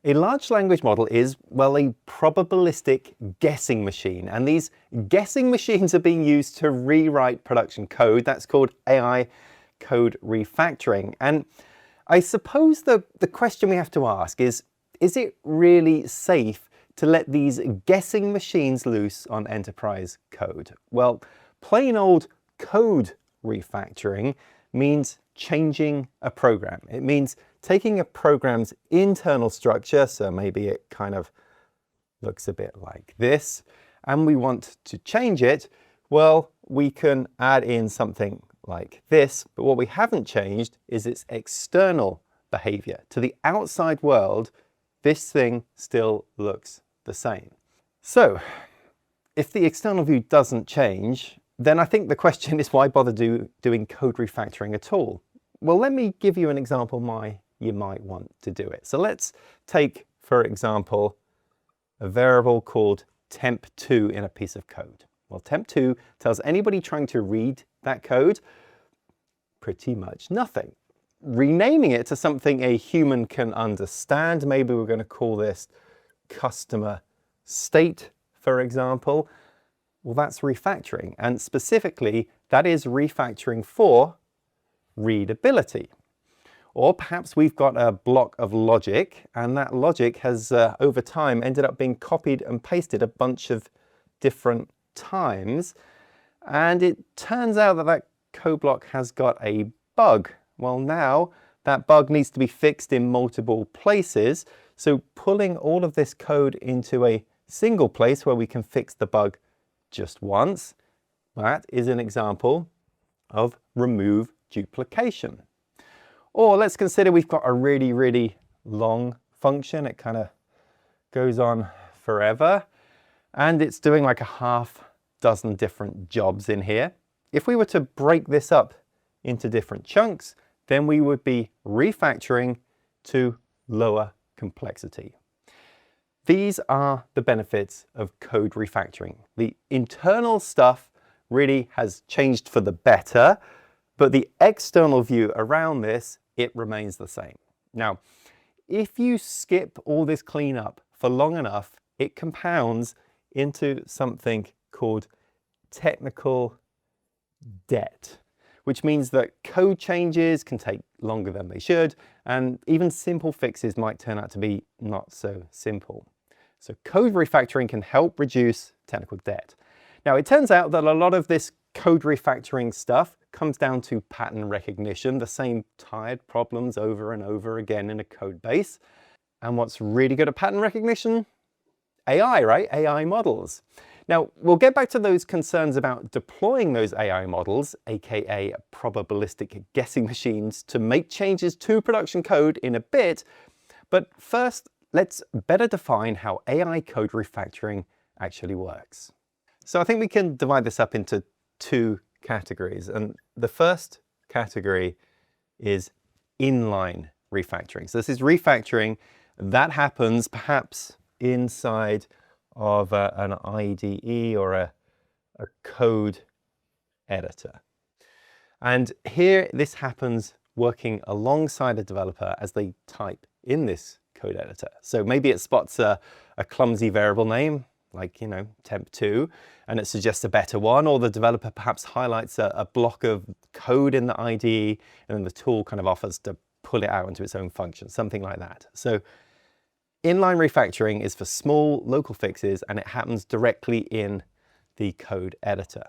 A large language model is, well, a probabilistic guessing machine. And these guessing machines are being used to rewrite production code. That's called AI code refactoring. And I suppose the question we have to ask is it really safe to let these guessing machines loose on enterprise code? Well, plain old code refactoring means changing a program. It means taking a program's internal structure, so maybe it kind of looks a bit like this, and we want to change it. Well, we can add in something like this, but what we haven't changed is its external behavior. To the outside world, this thing still looks the same. So if the external view doesn't change, then I think the question is, why bother doing code refactoring at all? Well, let me give you an example why you might want to do it. So let's take, for example, a variable called temp2 in a piece of code. Well, temp2 tells anybody trying to read that code pretty much nothing. Renaming it to something a human can understand, maybe we're going to call this customer state, for example. Well, that's refactoring, and specifically that is refactoring for readability. Or perhaps we've got a block of logic, and that logic has over time ended up being copied and pasted a bunch of different times, and it turns out that that code block has got a bug. Well, now that bug needs to be fixed in multiple places, so pulling all of this code into a single place where we can fix the bug just once, that is an example of remove duplication. Or let's consider we've got a really, really long function. It kind of goes on forever, and it's doing like a half dozen different jobs in here. If we were to break this up into different chunks, then we would be refactoring to lower complexity. These are the benefits of code refactoring. The internal stuff really has changed for the better, but the external view around this, it remains the same. Now, if you skip all this cleanup for long enough, it compounds into something called technical debt, which means that code changes can take longer than they should, and even simple fixes might turn out to be not so simple. So code refactoring can help reduce technical debt. Now, it turns out that a lot of this code refactoring stuff comes down to pattern recognition, the same tired problems over and over again in a code base. And what's really good at pattern recognition? AI, right? AI models. Now, we'll get back to those concerns about deploying those AI models, aka probabilistic guessing machines, to make changes to production code in a bit. But first, let's better define how AI code refactoring actually works. So I think we can divide this up into two categories. And the first category is inline refactoring. So this is refactoring that happens perhaps inside of an IDE or a code editor. And here this happens working alongside a developer as they type in this code editor. So maybe it spots a clumsy variable name, like, you know, temp2, and it suggests a better one, or the developer perhaps highlights a block of code in the IDE, and then the tool kind of offers to pull it out into its own function, something like that. So inline refactoring is for small local fixes, and it happens directly in the code editor.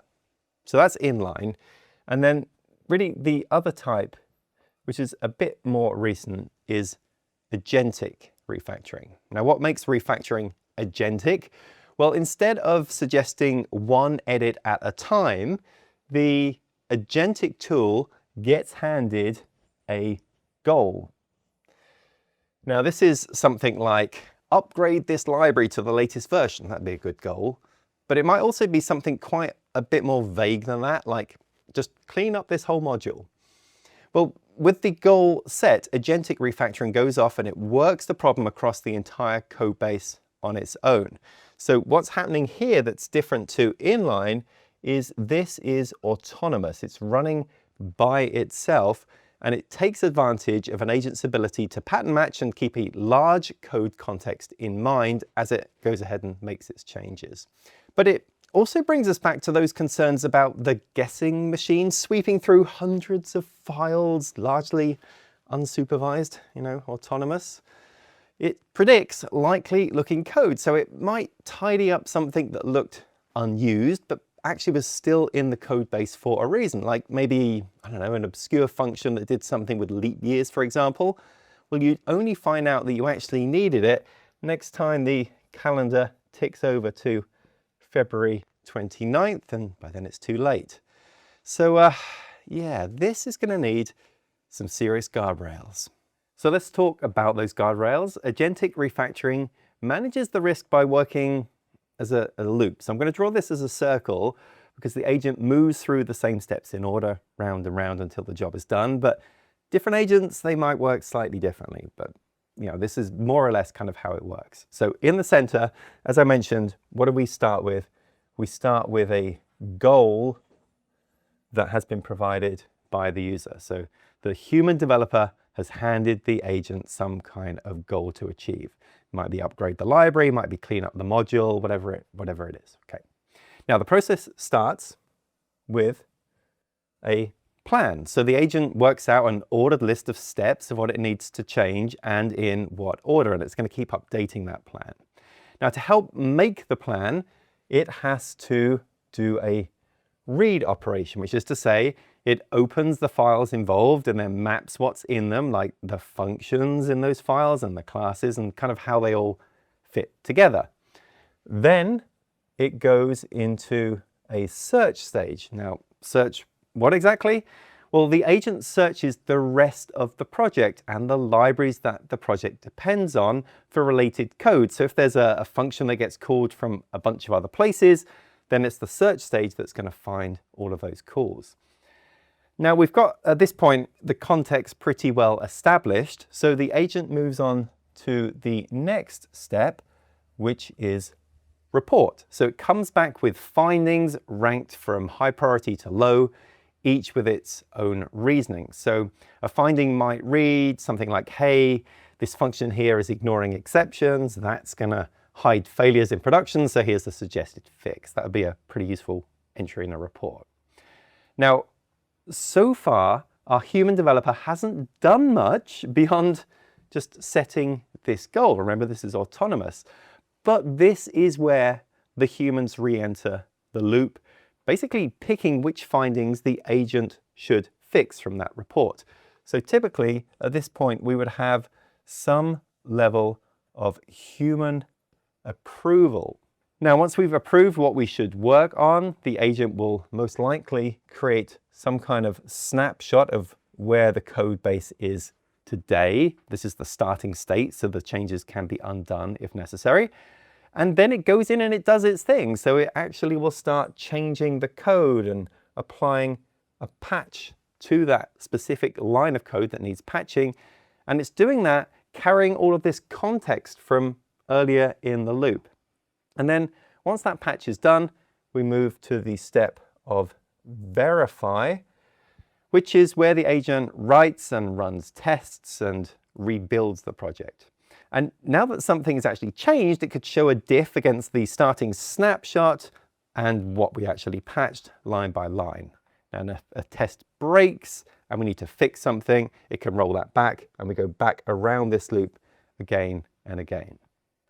So that's inline. And then really the other type, which is a bit more recent, is agentic refactoring. Now, what makes refactoring agentic? Well, instead of suggesting one edit at a time, the agentic tool gets handed a goal. Now, this is something like upgrade this library to the latest version. That'd be a good goal. But it might also be something quite a bit more vague than that, like just clean up this whole module. Well, with the goal set, agentic refactoring goes off and it works the problem across the entire code base on its own. So what's happening here that's different to inline is this is autonomous. It's running by itself, and it takes advantage of an agent's ability to pattern match and keep a large code context in mind as it goes ahead and makes its changes. But it also brings us back to those concerns about the guessing machine sweeping through hundreds of files, largely unsupervised, autonomous. It predicts likely looking code, so it might tidy up something that looked unused, but actually was still in the code base for a reason, like maybe, I don't know, an obscure function that did something with leap years, for example. Well, you'd only find out that you actually needed it next time the calendar ticks over to February 29th, and by then it's too late. So yeah, this is going to need some serious guardrails. So let's talk about those guardrails. Agentic refactoring manages the risk by working as a loop. So I'm going to draw this as a circle because the agent moves through the same steps in order, round and round until the job is done. But different agents, they might work slightly differently. But this is more or less kind of how it works. So in the center, as I mentioned, what do we start with? We start with a goal that has been provided by the user. So the human developer has handed the agent some kind of goal to achieve. Might be upgrade the library, might be clean up the module, whatever it is. Okay. Now the process starts with a plan. So the agent works out an ordered list of steps of what it needs to change and in what order, and it's going to keep updating that plan. Now to help make the plan, it has to do a read operation, which is to say it opens the files involved and then maps what's in them, like the functions in those files and the classes and kind of how they all fit together. Then it goes into a search stage. Now, search what exactly? Well, the agent searches the rest of the project and the libraries that the project depends on for related code. So if there's a function that gets called from a bunch of other places, then it's the search stage that's going to find all of those calls. Now we've got, at this point, the context pretty well established, so the agent moves on to the next step, which is report. So it comes back with findings ranked from high priority to low, each with its own reasoning. So a finding might read something like, hey, this function here is ignoring exceptions, that's going to hide failures in production, so here's the suggested fix. That would be a pretty useful entry in a report. Now, so far, our human developer hasn't done much beyond just setting this goal. Remember, this is autonomous. But this is where the humans re-enter the loop, basically picking which findings the agent should fix from that report. So typically, at this point, we would have some level of human approval. Now, once we've approved what we should work on, the agent will most likely create some kind of snapshot of where the code base is today. This is the starting state, so the changes can be undone if necessary. And then it goes in and it does its thing. So it actually will start changing the code and applying a patch to that specific line of code that needs patching. And it's doing that, carrying all of this context from earlier in the loop. And then once that patch is done, we move to the step of verify, which is where the agent writes and runs tests and rebuilds the project. And now that something has actually changed, it could show a diff against the starting snapshot and what we actually patched line by line. And if a test breaks and we need to fix something, it can roll that back and we go back around this loop again and again.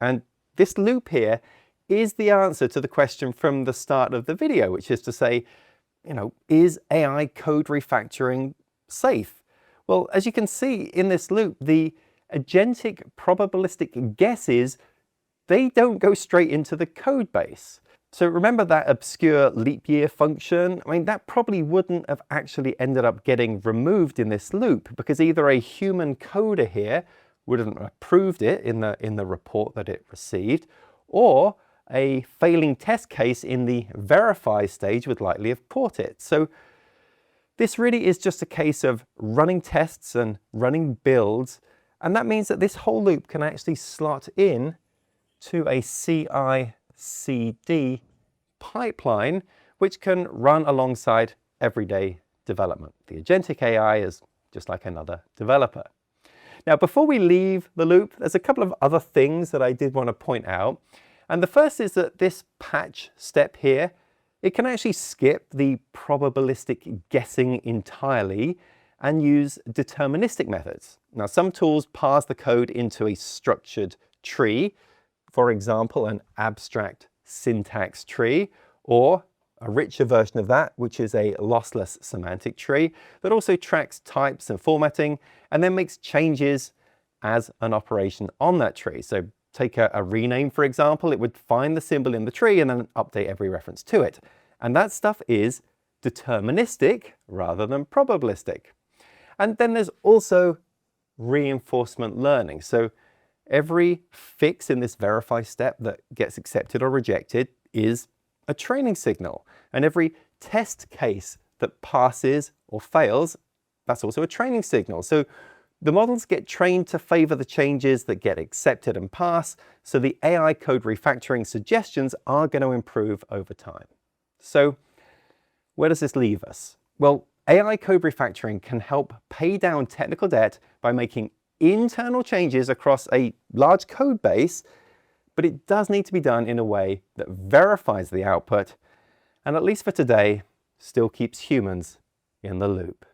And this loop here is the answer to the question from the start of the video, which is to say, is AI code refactoring safe? Well, as you can see in this loop, the agentic probabilistic guesses, they don't go straight into the code base. So remember that obscure leap year function? I mean, that probably wouldn't have actually ended up getting removed in this loop because either a human coder here wouldn't have approved it in the report that it received, or a failing test case in the verify stage would likely have caught it. So this really is just a case of running tests and running builds, and that means that this whole loop can actually slot in to a CI/CD pipeline, which can run alongside everyday development. The agentic AI has just like another developer. Now, before we leave the loop, there's a couple of other things that I did want to point out. And the first is that this patch step here, it can actually skip the probabilistic guessing entirely and use deterministic methods. Now, some tools parse the code into a structured tree, for example, an abstract syntax tree, or a richer version of that, which is a lossless semantic tree that also tracks types and formatting and then makes changes as an operation on that tree. So take a rename, for example, it would find the symbol in the tree and then update every reference to it. And that stuff is deterministic rather than probabilistic. And then there's also reinforcement learning. So every fix in this verify step that gets accepted or rejected is a training signal. And every test case that passes or fails, that's also a training signal. So the models get trained to favor the changes that get accepted and pass, so the AI code refactoring suggestions are going to improve over time. So where does this leave us? Well, AI code refactoring can help pay down technical debt by making internal changes across a large code base, but it does need to be done in a way that verifies the output, and at least for today, still keeps humans in the loop.